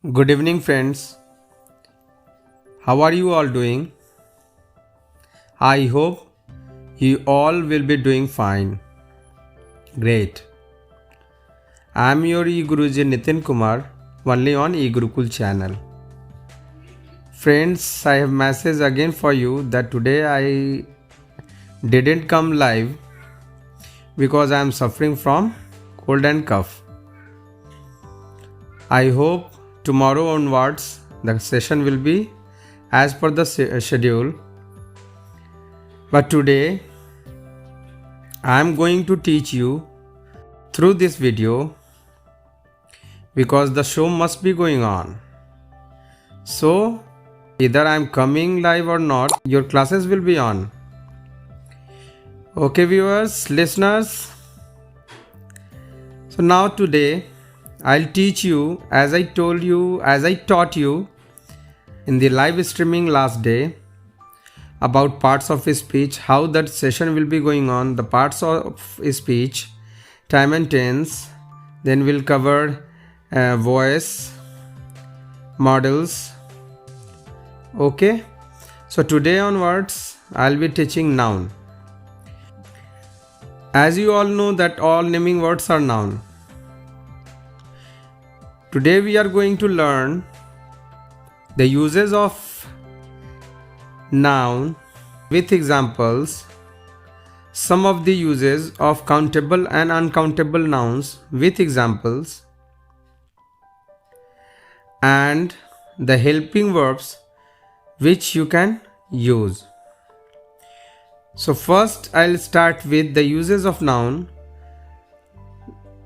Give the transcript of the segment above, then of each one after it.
Good evening, friends. How are you all doing? I hope you all will be doing fine. Great. I am your e-Guruji Nitin Kumar, only on e-Gurukul channel. Friends, I have message again for you that today I didn't come live because I am suffering from cold and cough. I hope tomorrow onwards the session will be as per the schedule. But today I am going to teach you through this video because the show must be going on. So either I am coming live or not, your classes will be on. Okay, viewers, listeners. So now today I'll teach you as I taught you in the live streaming last day about parts of speech, how that session will be going on, the parts of speech, time and tense, then we'll cover voice models. Okay, so today onwards I'll be teaching noun. As you all know that all naming words are noun. Today we are going to learn the uses of noun with examples, some of the uses of countable and uncountable nouns with examples, and the helping verbs which you can use. So first I'll start with the uses of noun.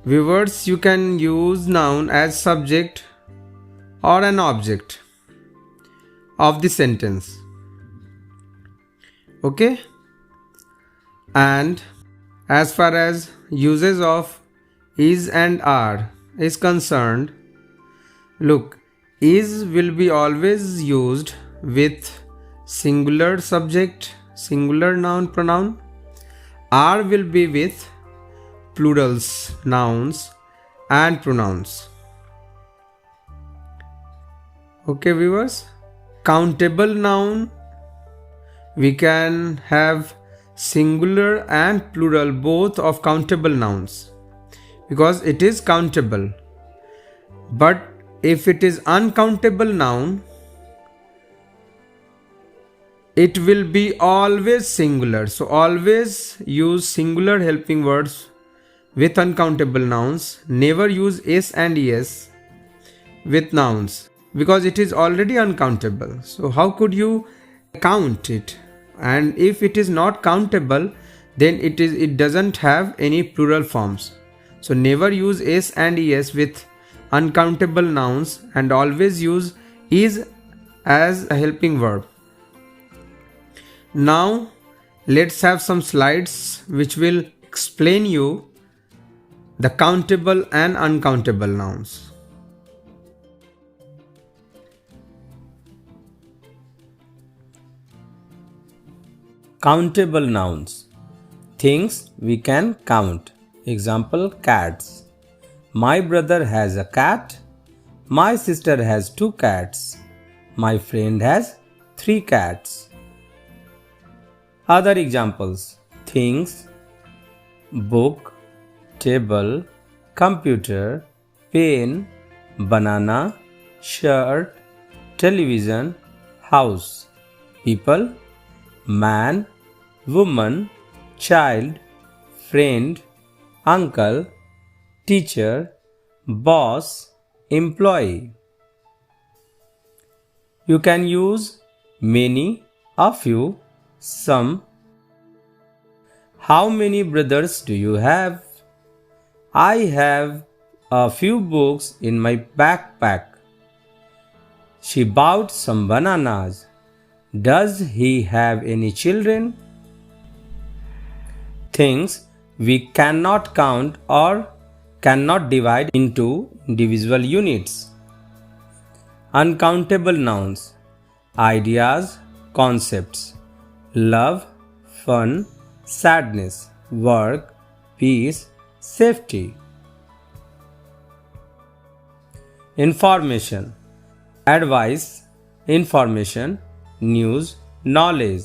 Viewers, you can use noun as subject or an object of the sentence. Okay? And as far as uses of is and are is concerned, look, is will be always used with singular subject, singular noun pronoun. Are will be with plurals, nouns and pronouns. Okay, viewers? Countable noun, we can have singular and plural both of countable nouns because it is countable. But if it is uncountable noun, it will be always singular. So always use singular helping words with uncountable nouns. Never use s and es with nouns because it is already uncountable. So how could you count it? And if it is not countable, then it doesn't have any plural forms. So never use s and es with uncountable nouns and always use is as a helping verb. Now let's have some slides which will explain you the countable and uncountable nouns. Countable nouns. Things we can count. Example, cats. My brother has a cat. My sister has 2 cats. My friend has 3 cats. Other examples. Things, book, table, computer, pen, banana, shirt, television, house. People, man, woman, child, friend, uncle, teacher, boss, employee. You can use many, a few, some. How many brothers do you have? I have a few books in my backpack. She bought some bananas. Does he have any children? Things we cannot count or cannot divide into individual units. Uncountable nouns. Ideas, concepts. Love, fun, sadness, work, peace, safety. Information. advice, information, news, knowledge.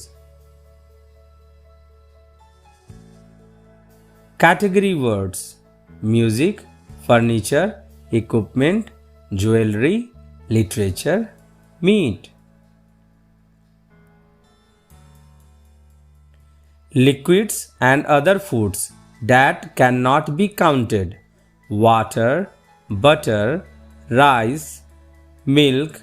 Category words: music, furniture, equipment, jewelry, literature, meat. Liquids and other foods that cannot be counted: water, butter, rice, milk.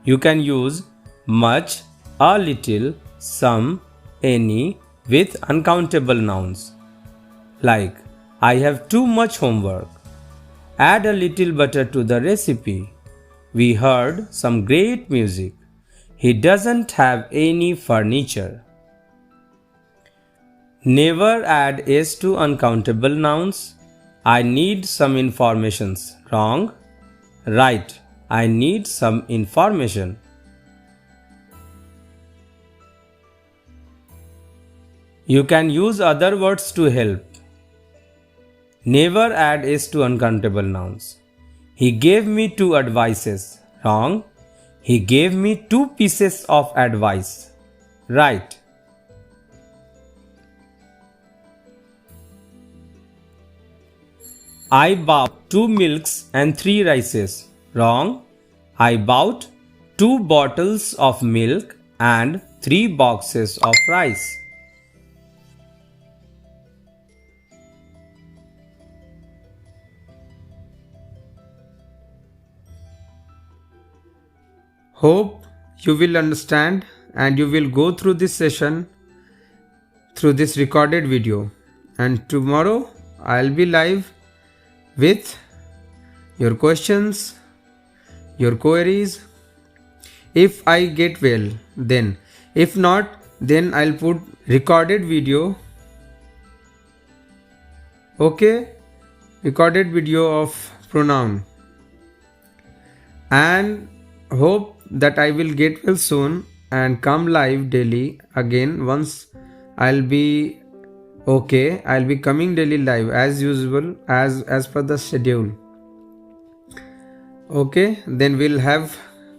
You can use much, a little, some, any with uncountable nouns. Like, I have too much homework. Add a little butter to the recipe. We heard some great music. He doesn't have any furniture. Never add s to uncountable nouns. I need some informations. Wrong. Right. I need some information. You can use other words to help. Never add s to uncountable nouns. He gave me 2 advices. Wrong. He gave me 2 pieces of advice. Right. I bought 2 milks and 3 rices. Wrong. I bought 2 bottles of milk and 3 boxes of rice. Hope you will understand and you will go through this session through this recorded video. And tomorrow I'll be live with your questions, your queries. If I get well, then. If not, then I'll put recorded video. Okay? Recorded video of pronoun. And hope that I will get well soon and come live daily again. Once I'll be okay, I'll be coming daily live as usual, as per the schedule. Okay, then we'll have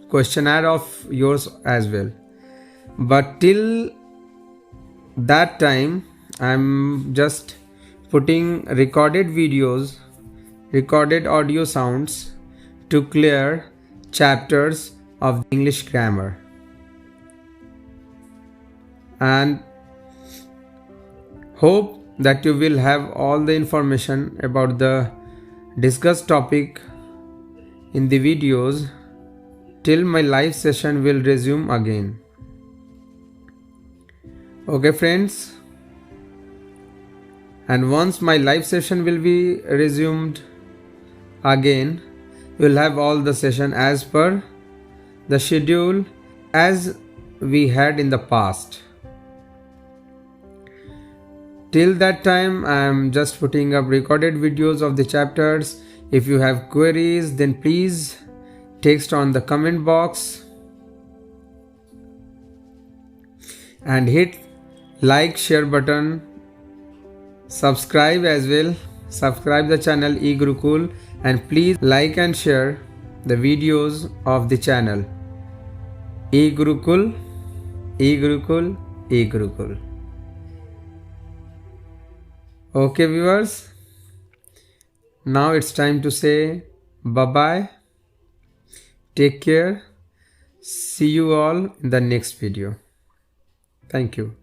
questionnaire of yours as well. But till that time, I'm just putting recorded videos, recorded audio sounds to clear chapters of English grammar. And hope that you will have all the information about the discussed topic in the videos till my live session will resume again. Okay friends, and once my live session will be resumed again, you will have all the session as per the schedule as we had in the past. Till that time, I am just putting up recorded videos of the chapters. If you have queries, then please text on the comment box and hit like, share button, subscribe as well. Subscribe the channel eGurukul and please like and share the videos of the channel eGurukul, eGurukul, eGurukul. Okay viewers, now it's time to say bye-bye. Take care. See you all in the next video. Thank you.